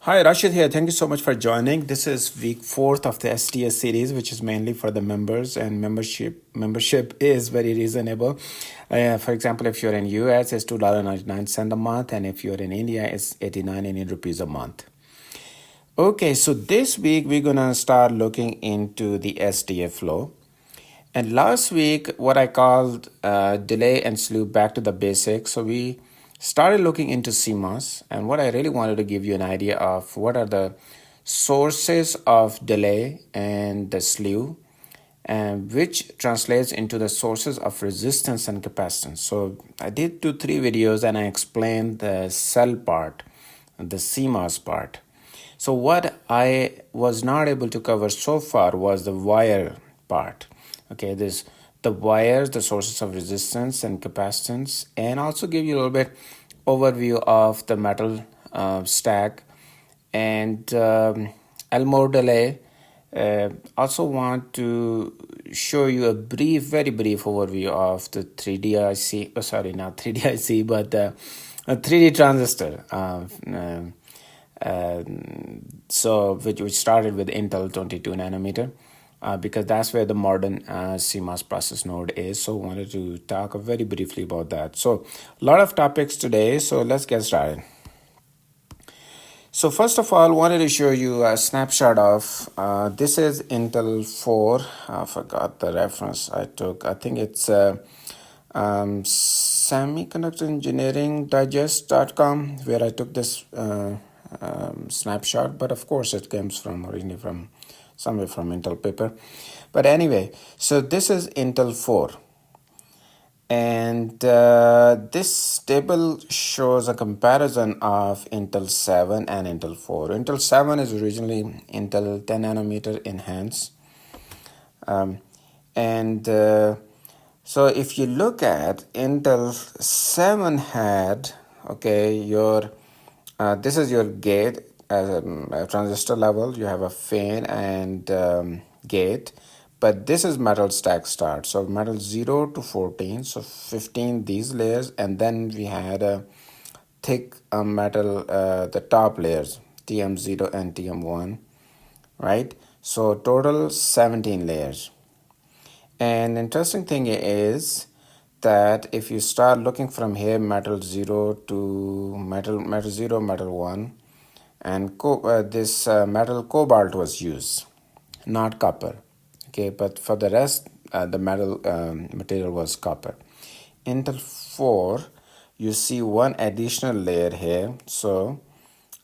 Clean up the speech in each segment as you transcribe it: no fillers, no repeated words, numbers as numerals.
Hi, Rashid here. Thank you so much for joining. This is week fourth of the STS series, which is mainly for the members, and membership is very reasonable. For example, if you're in US, it's $2.99 a month, and if you're in India, it's 89 Indian rupees a month. Okay, so this week we're gonna start looking into the SDA flow. And last week, what I called delay and slew back to the basics. So we started looking into CMOS, and what I really wanted to give you an idea of what are the sources of delay and the slew, and which translates into the sources of resistance and capacitance. So I did 3 videos and I explained the cell part, the CMOS part. So what I was not able to cover so far was the wire part. Okay, there's the wires, the sources of resistance and capacitance, and also give you a little bit overview of the metal stack and Elmore delay. Also want to show you a very brief overview of the 3D IC, sorry, not 3D IC, but a 3D transistor. So which started with Intel 22 nanometer. Because that's where the modern CMOS process node is. So I wanted to talk very briefly about that. So a lot of topics today, so let's get started. So first of all, I wanted to show you a snapshot of, this is Intel 4, I forgot the reference I took. I think it's Semiconductor Engineering Digest.com, where I took this snapshot, but of course it comes from originally from somewhere from Intel paper. But anyway, so this is Intel 4. And this table shows a comparison of Intel 7 and Intel 4. Intel 7 is originally Intel 10 nanometer enhanced. So if you look at Intel 7 had, okay, your this is your gate as a transistor level. You have a fan and gate, but this is metal stack start. So metal 0 to 14, so 15 these layers, and then we had a thick metal, the top layers, TM0 and TM1, right? So total 17 layers. And interesting thing is that if you start looking from here, metal 0 to metal 0, metal 1, and this metal cobalt was used, not copper. Okay, but for the rest, the metal material was copper. Intel 4, you see one additional layer here, so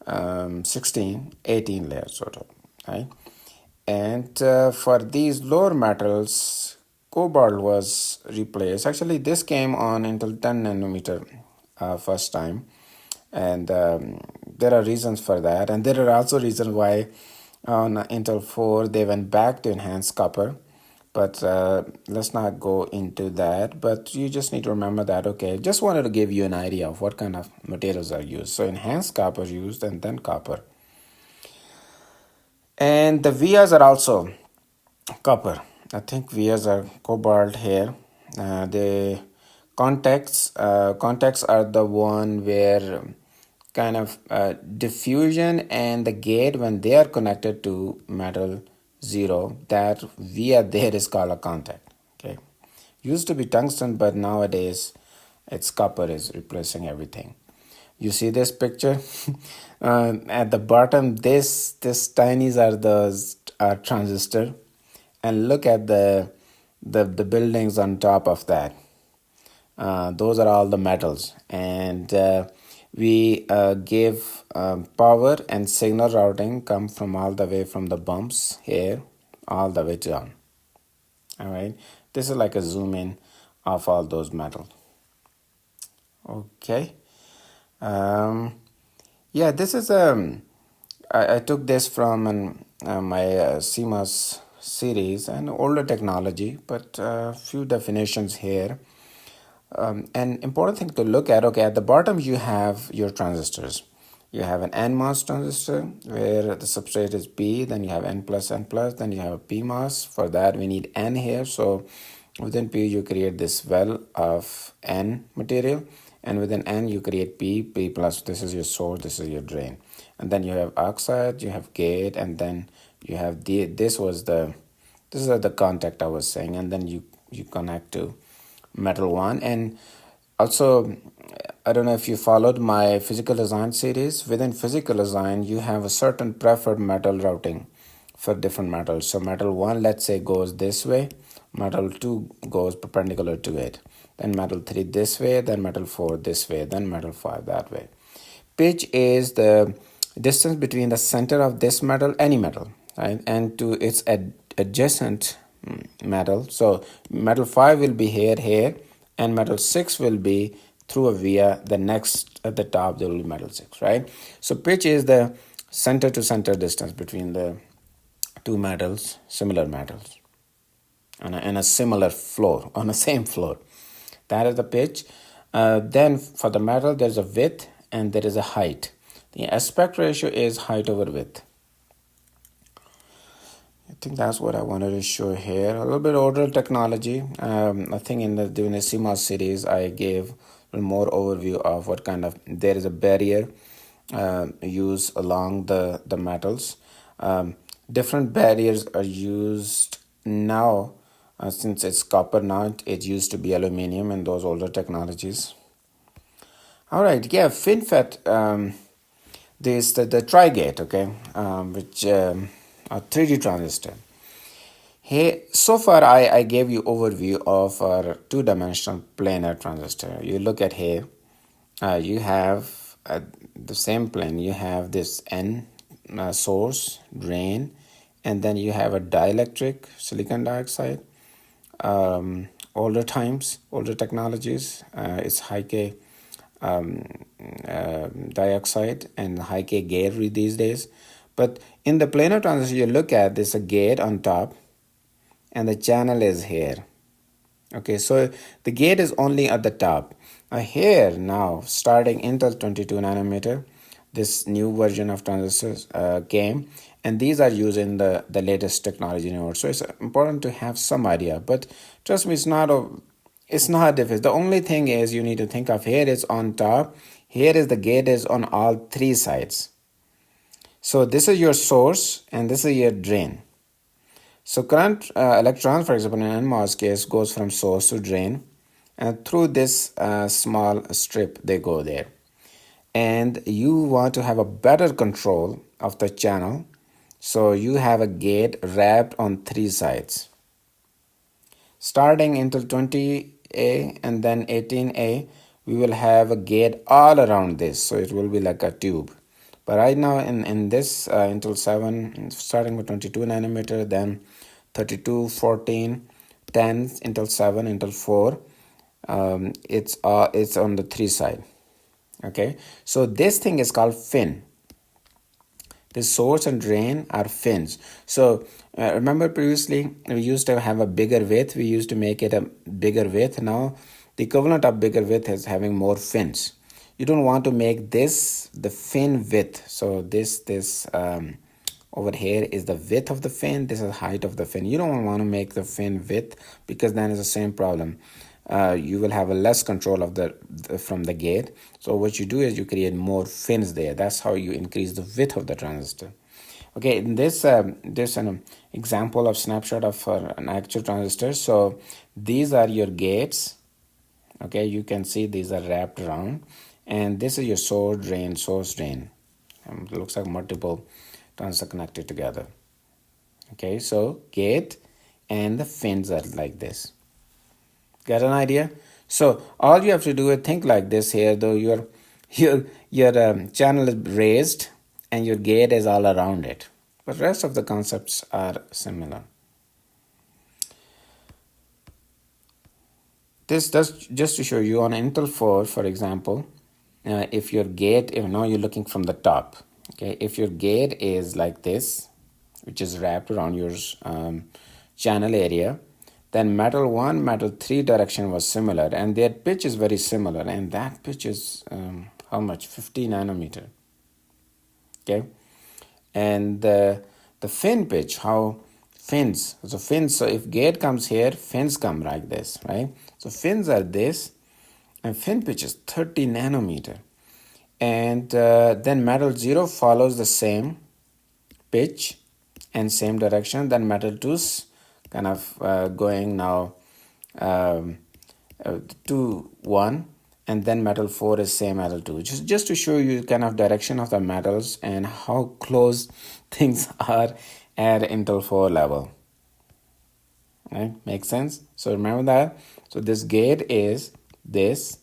18 layers total, right? And for these lower metals, cobalt was replaced. Actually, this came on Intel 10 nanometer first time, and there are reasons for that, and there are also reasons why on Intel 4 they went back to enhanced copper, but let's not go into that. But you just need to remember that, okay, just wanted to give you an idea of what kind of materials are used. So enhanced copper used, and then copper. And the vias are also copper. I think vias are cobalt here. The contacts are the one where kind of diffusion and the gate, when they are connected to metal 0, that via there is called a contact. Okay, used to be tungsten, but nowadays it's copper is replacing everything. You see this picture at the bottom, this tinies are those transistor, and look at the buildings on top of that. Those are all the metals, and we give power and signal routing come from all the way from the bumps here all the way down. All right, this is like a zoom in of all those metals. Okay. Yeah, this is I took this from my CMOS series, and older technology, but few definitions here. An important thing to look at, okay, at the bottom you have your transistors. You have an NMOS transistor where the substrate is P, then you have N+, then you have a PMOS. For that we need N here, so within P you create this well of N material, and with an N you create P plus. This is your source, this is your drain, and then you have oxide, you have gate, and then you have this is the contact I was saying, and then you connect to metal one. And also, I don't know if you followed my physical design series. Within physical design, you have a certain preferred metal routing for different metals. So metal 1, let's say, goes this way. Metal 2 goes perpendicular to it. Then metal 3 this way. Then metal 4 this way. Then metal 5 that way. Pitch is the distance between the center of this metal, any metal, right, and to its adjacent metal. So metal 5 will be here, and metal 6 will be through a via the next at the top. There will be metal 6, right? So pitch is the center to center distance between the two metals, similar metals, on a similar floor, on the same floor. That is the pitch. Then for the metal, there's a width and there is a height. The aspect ratio is height over width. I think that's what I wanted to show here. A little bit older technology. I think during the CMOS series, I gave a more overview of what kind of, there is a barrier used along the metals. Different barriers are used now. Since it's copper now, it used to be aluminum in those older technologies. All right, yeah, FinFET, this the tri-gate, okay, which a 3D transistor. Hey, so far I gave you overview of our two-dimensional planar transistor. You look at here, you have the same plane. You have this N source, drain, and then you have a dielectric silicon dioxide. Older technologies, it's high K dioxide and high K gate these days. But in the planar transistor, you look at this a gate on top, and the channel is here. Okay, so the gate is only at the top. Here now, starting Intel 22 nanometer, this new version of transistors came, and these are using the latest technology node. So it's important to have some idea, but trust me, it's not difficult. The only thing is you need to think of here is on top, here is the gate is on all three sides. So this is your source and this is your drain. So current electrons, for example, in NMOS case, goes from source to drain, and through this small strip they go there. And you want to have a better control of the channel, so you have a gate wrapped on three sides. Starting until 20A and then 18A, we will have a gate all around this, so it will be like a tube. But right now in this Intel 7, starting with 22 nanometer, then 32, 14, 10, Intel 7, Intel 4, it's on the three side. Okay, so this thing is called fin. The source and drain are fins. So remember previously we used to have a bigger width. We used to make it a bigger width. Now the equivalent of bigger width is having more fins. You don't want to make this the fin width. So this over here is the width of the fin. This is height of the fin. You don't want to make the fin width, because then it's the same problem. You will have a less control of from the gate. So what you do is you create more fins there. That's how you increase the width of the transistor. Okay, in this there's an example of snapshot of an actual transistor. So these are your gates. Okay, you can see these are wrapped around, and this is your source drain. It looks like multiple transistors connected together. Okay, so gate and the fins are like this. Get an idea? So all you have to do is think like this here, though your channel is raised and your gate is all around it, but rest of the concepts are similar. This does just to show you on Intel 4, for example, if your gate, now you're looking from the top. Okay, if your gate is like this, which is wrapped around your channel area, then metal 1, metal 3 direction was similar, and their pitch is very similar, and that pitch is how much? 50 nanometer. Okay, and the fin pitch, how fins. So fins. So if gate comes here, fins come like this, right? So fins are this, and fin pitch is 30 nanometer. And then metal 0 follows the same pitch and same direction. Then metal 2's kind of going now um, 2 1, and then metal 4 is same metal 2, just to show you kind of direction of the metals and how close things are at Intel 4 level. Right? Makes sense? So remember that. So this gate is this.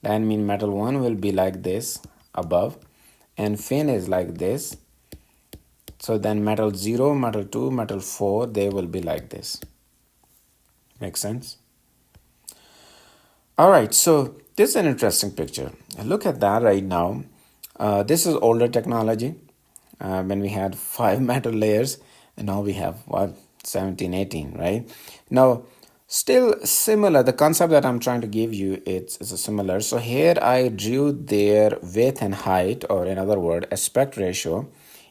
That means metal 1 will be like this above, and fin is like this. So then metal 0, metal 2, metal 4, they will be like this. Makes sense? All right, so this is an interesting picture. Look at that right now. This is older technology when we had 5 metal layers, and now we have what, 17, 18, right? Now, still similar, the concept that I'm trying to give you, it's similar. So here I drew their width and height, or in other words, aspect ratio,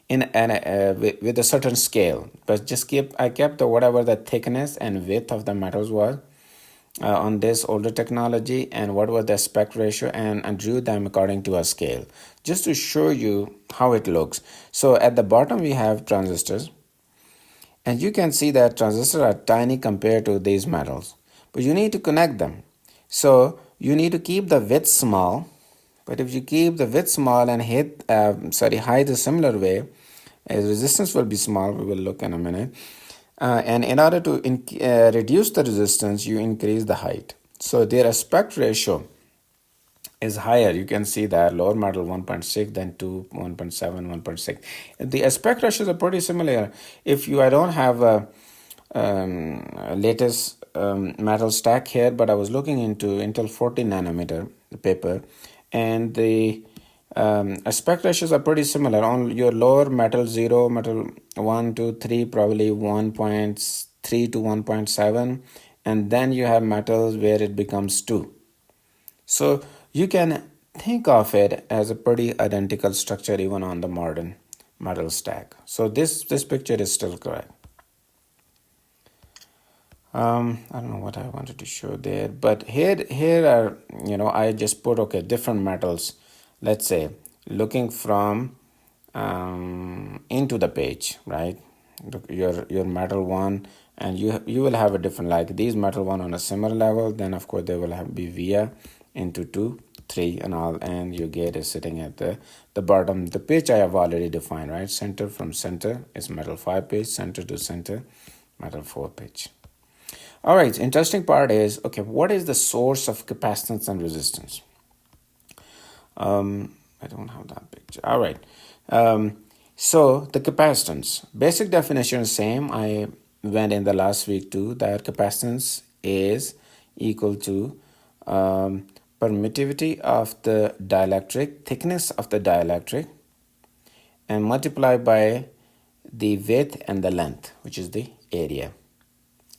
with a certain scale. But I kept whatever the thickness and width of the metals was on this older technology, and what was the aspect ratio, and drew them according to a scale, just to show you how it looks. So at the bottom we have transistors, and you can see that transistors are tiny compared to these metals, but you need to connect them. So you need to keep the width small, but if you keep the width small and height a similar way, resistance will be small. We will look in a minute. And in order to reduce the resistance, you increase the height. So their aspect ratio is higher. You can see that lower metal 1.6, then 2, 1.7, 1.6. The aspect ratios are pretty similar. I don't have a latest metal stack here, but I was looking into Intel 14 nanometer paper, and the aspect ratios are pretty similar. On your lower metal 0, metal 1, 2, 3, probably 1.3 to 1.7, and then you have metals where it becomes 2. So you can think of it as a pretty identical structure even on the modern metal stack. So this picture is still correct. I don't know what I wanted to show there, but here are, I just put, okay, different metals. Let's say looking from into the page, right? Your metal 1, and you will have a different, like these metal 1 on a similar level, then of course they will be via into 2, 3 and all, and your gate is sitting at the bottom. The pitch I have already defined, right? Center from center is metal 5 pitch, center to center metal 4 pitch. All right, interesting part is, okay, what is the source of capacitance and resistance? I don't have that picture. All right. So the capacitance, basic definition is same. I went in the last week too, that capacitance is equal to permittivity of the dielectric, thickness of the dielectric, and multiplied by the width and the length, which is the area.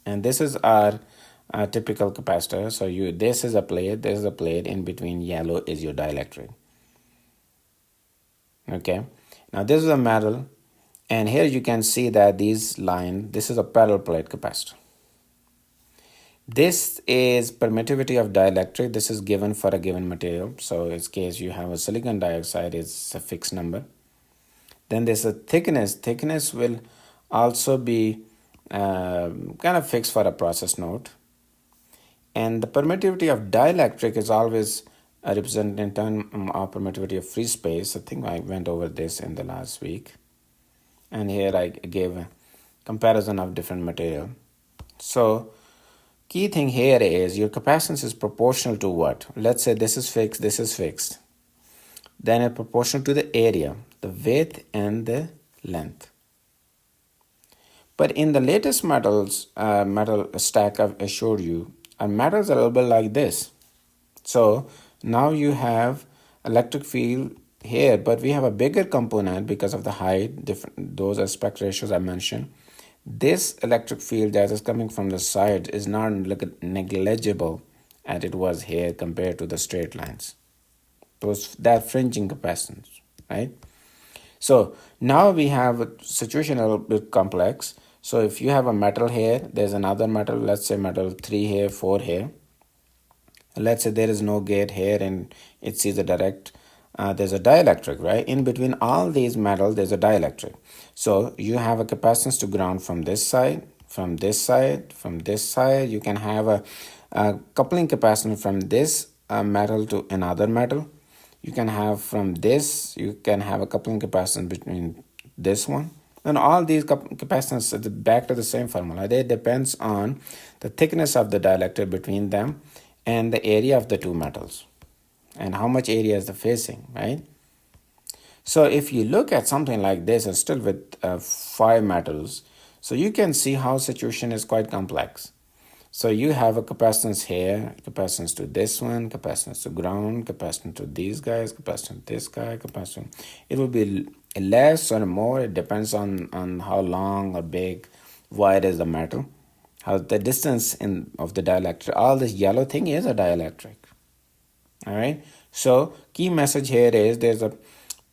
And this is our typical capacitor. So this is a plate, in between yellow is your dielectric. Okay, now this is a metal, and here you can see that this is a parallel plate capacitor. This is permittivity of dielectric. This is given for a given material. So in case you have a silicon dioxide, it's a fixed number. Then there's a thickness. Thickness will also be kind of fixed for a process node. And the permittivity of dielectric is always represented in terms of permittivity of free space. I think I went over this in the last week. And here I gave a comparison of different material. So key thing here is your capacitance is proportional to what? Let's say this is fixed, this is fixed. Then it's proportional to the area, the width and the length. But in the latest metal stack I've showed you, our metals are a little bit like this. So now you have electric field here, but we have a bigger component because of the height, those aspect ratios I mentioned. This electric field that is coming from the side is not negligible as it was here compared to the straight lines. That fringing capacitance, right? So now we have a situation a little bit complex. So if you have a metal here, there's another metal, let's say metal 3 here, 4 here, Let's say there is no gate here and it sees a direct, there's a dielectric, right? In between all these metals, there's a dielectric. So you have a capacitance to ground from this side, from this side, from this side. You can have a coupling capacitance from this metal to another metal. You can have from this, you can have a coupling capacitance between this one. And all these capacitance back to the same formula. They depends on the thickness of the dielectric between them and the area of the two metals and how much area is the facing, right? So if you look at something like this and still with 5 metals, so you can see how situation is quite complex. So you have a capacitance here, capacitance to this one, capacitance to ground, capacitance to these guys, capacitance to this guy, capacitance. It will be less or more. It depends on how long or big, wide is the metal, how the distance of the dielectric. All this yellow thing is a dielectric. All right. So key message here is there's a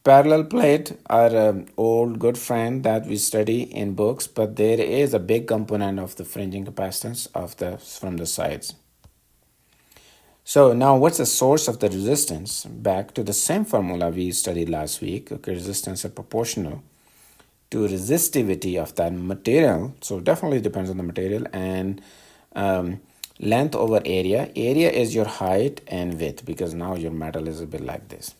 parallel plate, our old good friend that we study in books, but there is a big component of the fringing capacitance from the sides. So now what's the source of the resistance? Back to the same formula we studied last week. Okay, resistance is proportional to resistivity of that material. So definitely depends on the material, and length over area. Area is your height and width, because now your metal is a bit like this.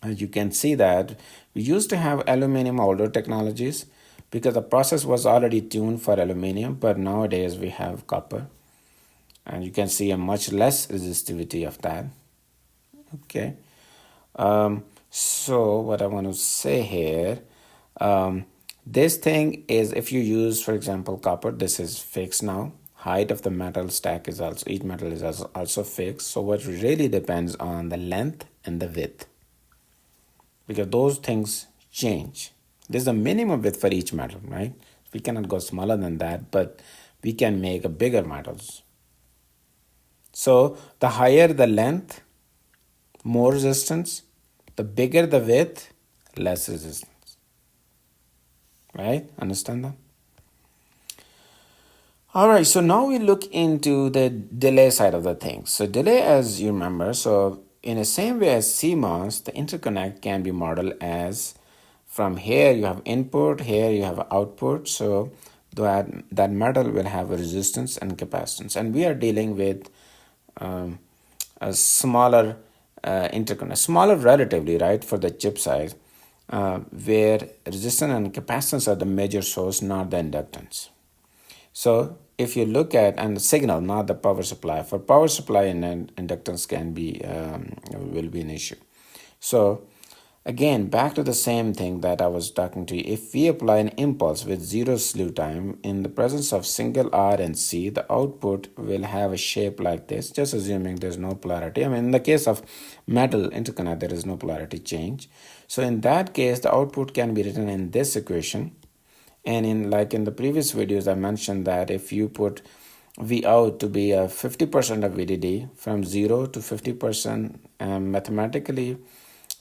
As you can see that we used to have aluminum older technologies because the process was already tuned for aluminum, but nowadays we have copper, and you can see a much less resistivity of that. Okay. So what I want to say here, this thing is, if you use, for example, copper, this is fixed now. Height of the metal stack is also, each metal is also fixed. So what really depends on the length and the width, because those things change. There's a minimum width for each metal, right? We cannot go smaller than that, but we can make a bigger metals. So the higher the length, more resistance. The bigger the width, less resistance. Right? Understand that? All right, so now we look into the delay side of the thing. So delay, as you remember, so in the same way as CMOS, the interconnect can be modeled as from here you have input, here you have output. So that metal will have a resistance and capacitance. And we are dealing with a smaller interconnect, smaller relatively, right, for the chip size, where resistance and capacitance are the major source, not the inductance. So if you look at, and the signal, not the power supply. For power supply, and inductance can be will be an issue. So again, back to the same thing that I was talking to you. If we apply an impulse with zero slew time in the presence of single R and C, the output will have a shape like this, just assuming there's no polarity. I mean, in the case of metal interconnect, there is no polarity change. So in that case, the output can be written in this equation. And in the previous videos, I mentioned that if you put V out to be a 50% of VDD, from 0 to 50%, mathematically,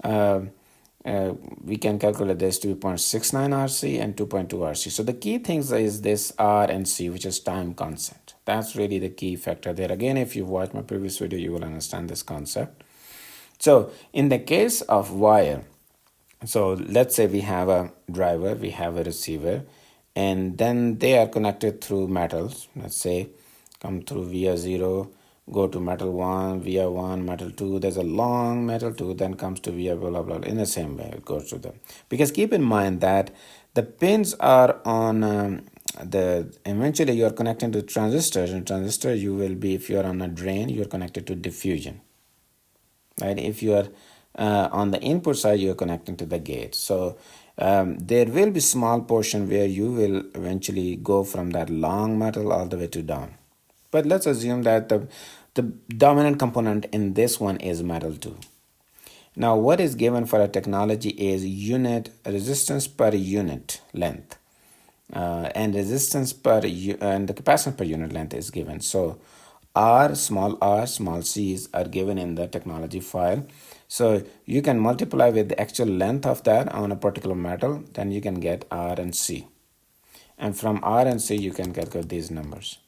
we can calculate this to be 0.69 RC and 2.2 RC. So the key things is this R and C, which is time constant. That's really the key factor there. Again, if you've watched my previous video, you will understand this concept. So in the case of wire, so let's say we have a driver, we have a receiver, and then they are connected through metals. Let's say come through via 0, go to metal 1, via 1, metal 2. There's a long metal 2, then comes to via blah, blah, blah. In the same way, it goes to them. Because keep in mind that the pins are on eventually you're connecting to transistors. In transistor, you will be, if you're on a drain, you're connected to diffusion. Right? If you are on the input side, you're connecting to the gate. So there will be small portion where you will eventually go from that long metal all the way to down. But let's assume that the dominant component in this one is metal 2. Now what is given for a technology is unit resistance per unit length, and resistance and the capacitance per unit length is given. So R, small c's are given in the technology file. So you can multiply with the actual length of that on a particular metal, then you can get R and C. And from R and C, you can calculate these numbers.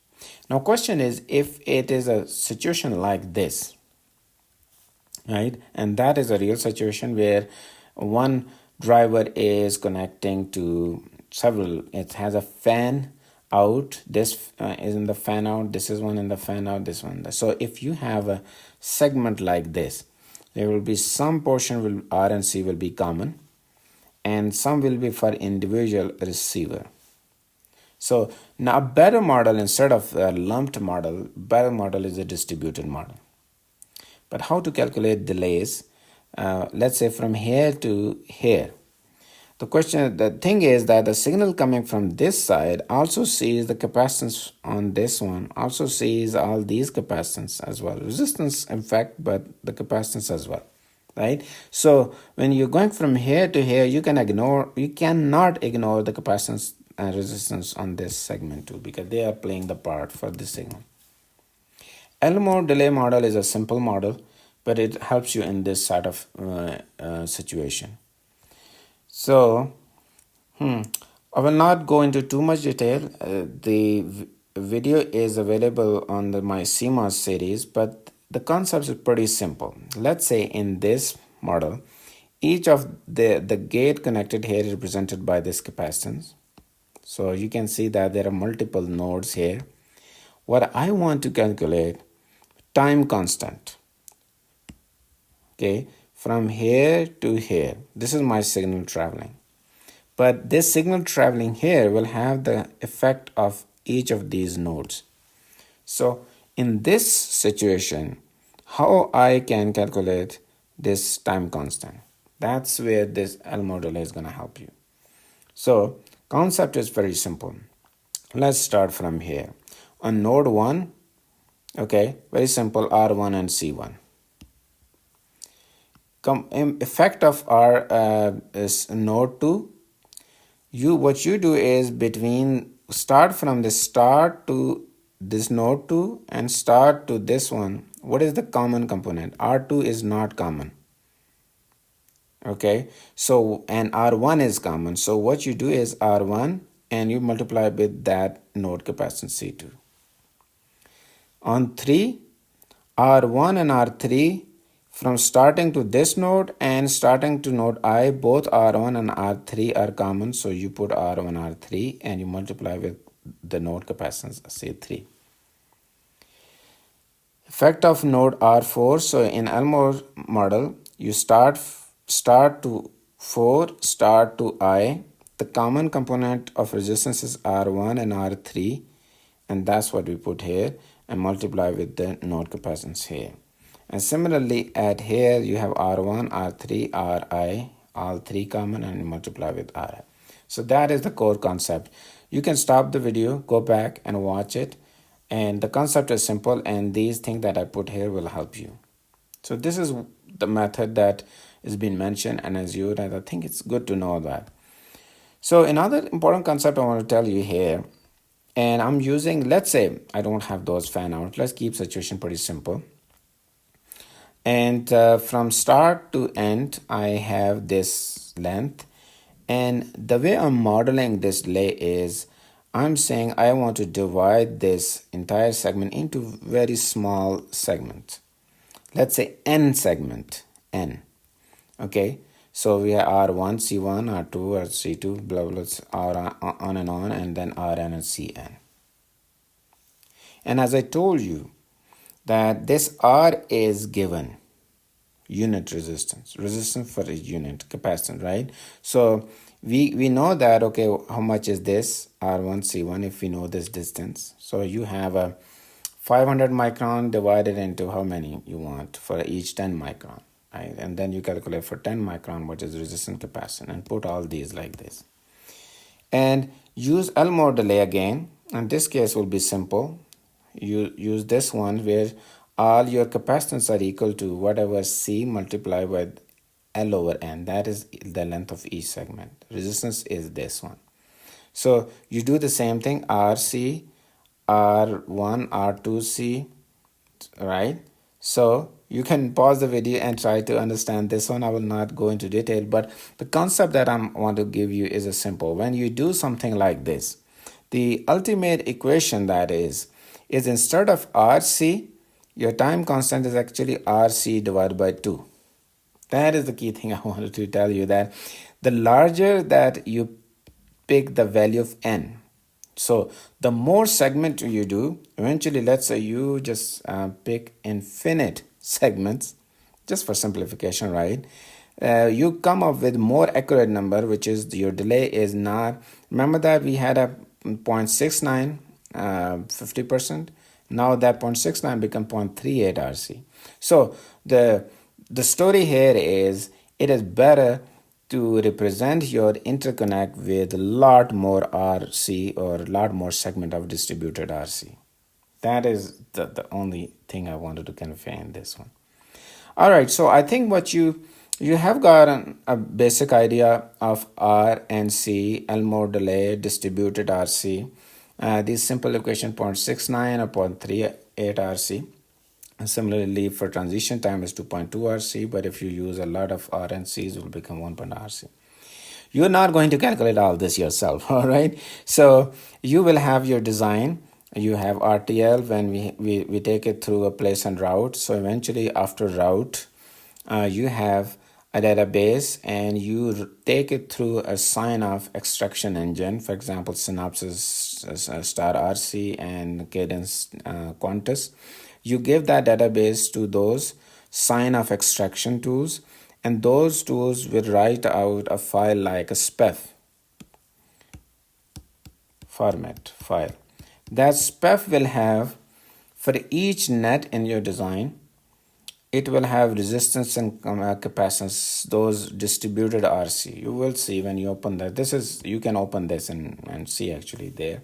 Now question is, if it is a situation like this, right, and that is a real situation where one driver is connecting to several, it has a fan out, this is in the fan out, this is one in the fan out, this one. So if you have a segment like this, there will be some portion will R and C will be common, and some will be for individual receiver. So now a better model, instead of a lumped model, better model is a distributed model. But how to calculate delays? Let's say from here to here. The thing is that the signal coming from this side also sees the capacitance on this one, also sees all these capacitance as well. Resistance, in fact, but the capacitance as well, right? So when you're going from here to here, you cannot ignore the capacitance and resistance on this segment too, because they are playing the part for this signal. Elmore delay model is a simple model, but it helps you in this sort of situation. So, I will not go into too much detail. The video is available on my CMOS series, but the concept is pretty simple. Let's say in this model, each of the gate connected here is represented by this capacitance. So you can see that there are multiple nodes here. What I want to calculate, time constant. Okay, from here to here, this is my signal traveling. But this signal traveling here will have the effect of each of these nodes. So in this situation, how I can calculate this time constant? That's where this Elmore delay is going to help you. So concept is very simple. Let's start from here. On node 1, okay, very simple, R1 and C1. Effect of R is node 2. What you do is start from the start to this node 2 and start to this one. What is the common component? R2 is not common. Okay, so and R1 is common. So what you do is R1 and you multiply with that node capacitance C2. On 3, R1 and R3, from starting to this node and starting to node I, both R1 and R3 are common. So you put R1, R3 and you multiply with the node capacitance C3. Effect of node R4. So in Elmore model, you start to 4, start to I. The common component of resistance is R1 and R3. And that's what we put here and multiply with the node capacitance here. And similarly at here you have R1, R3, Ri, all three common, and you multiply with Ri. So that is the core concept. You can stop the video, go back and watch it. And the concept is simple, and these things that I put here will help you. So this is the method that is being mentioned and as you, and I think it's good to know that. So another important concept I want to tell you here, and I'm using, let's say I don't have those fan out. Let's keep situation pretty simple. And from start to end, I have this length. And the way I'm modeling this delay is, I'm saying I want to divide this entire segment into very small segments. Let's say N segment, N. Okay, so we have R1, C1, R2, R C2, blah, blah, R on, and then Rn and Cn. And as I told you, that this R is given unit resistance for a unit capacitance, right? So we know that, okay, how much is this R1, C1 if we know this distance. So you have a 500 micron divided into how many you want for each 10 micron, right? And then you calculate for 10 micron what is resistance capacitance and put all these like this. And use Elmore delay again, and this case will be simple. You use this one where all your capacitance are equal to whatever C multiplied by L over N. That is the length of each segment. Resistance is this one. So you do the same thing, RC, R1, R2C, right? So you can pause the video and try to understand this one. I will not go into detail, but the concept that I want to give you is a simple. When you do something like this, the ultimate equation that is is instead of RC, your time constant is actually RC divided by 2. That is the key thing I wanted to tell you, that the larger that you pick the value of n, so the more segment you do, eventually let's say you just pick infinite segments, just for simplification, right? You come up with more accurate number, which is your delay is not, remember that we had a 0.69 50%. Now that 0.69 become 0.38 RC. So the story here is it is better to represent your interconnect with a lot more RC or a lot more segment of distributed RC. That is the only thing I wanted to convey in this one. All right, so I think what you have gotten a basic idea of R and C, Elmore delay, distributed RC. This simple equation 0.69 or 0.38 RC. And similarly, for transition time is 2.2 RC, but if you use a lot of R and C's, it will become 1 RC. You're not going to calculate all this yourself, all right? So you will have your design. You have RTL when we take it through a place and route. So eventually after route, you have a database and you take it through a sign-off extraction engine. For example, Synopsys star RC and Cadence Quantus. You give that database to those sign-off extraction tools, and those tools will write out a file like a spef format file. That spef will have, for each net in your design, it will have resistance and capacitance, those distributed RC. You will see when you open that. This is, you can open this and see actually there.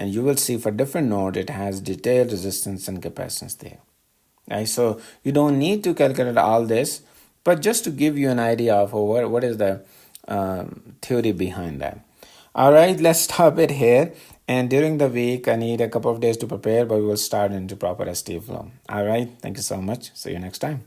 And you will see for different node, it has detailed resistance and capacitance there. Right? So you don't need to calculate all this, but just to give you an idea of what is the theory behind that. All right, let's stop it here. And during the week, I need a couple of days to prepare, but we will start into proper ST flow. All right, thank you so much. See you next time.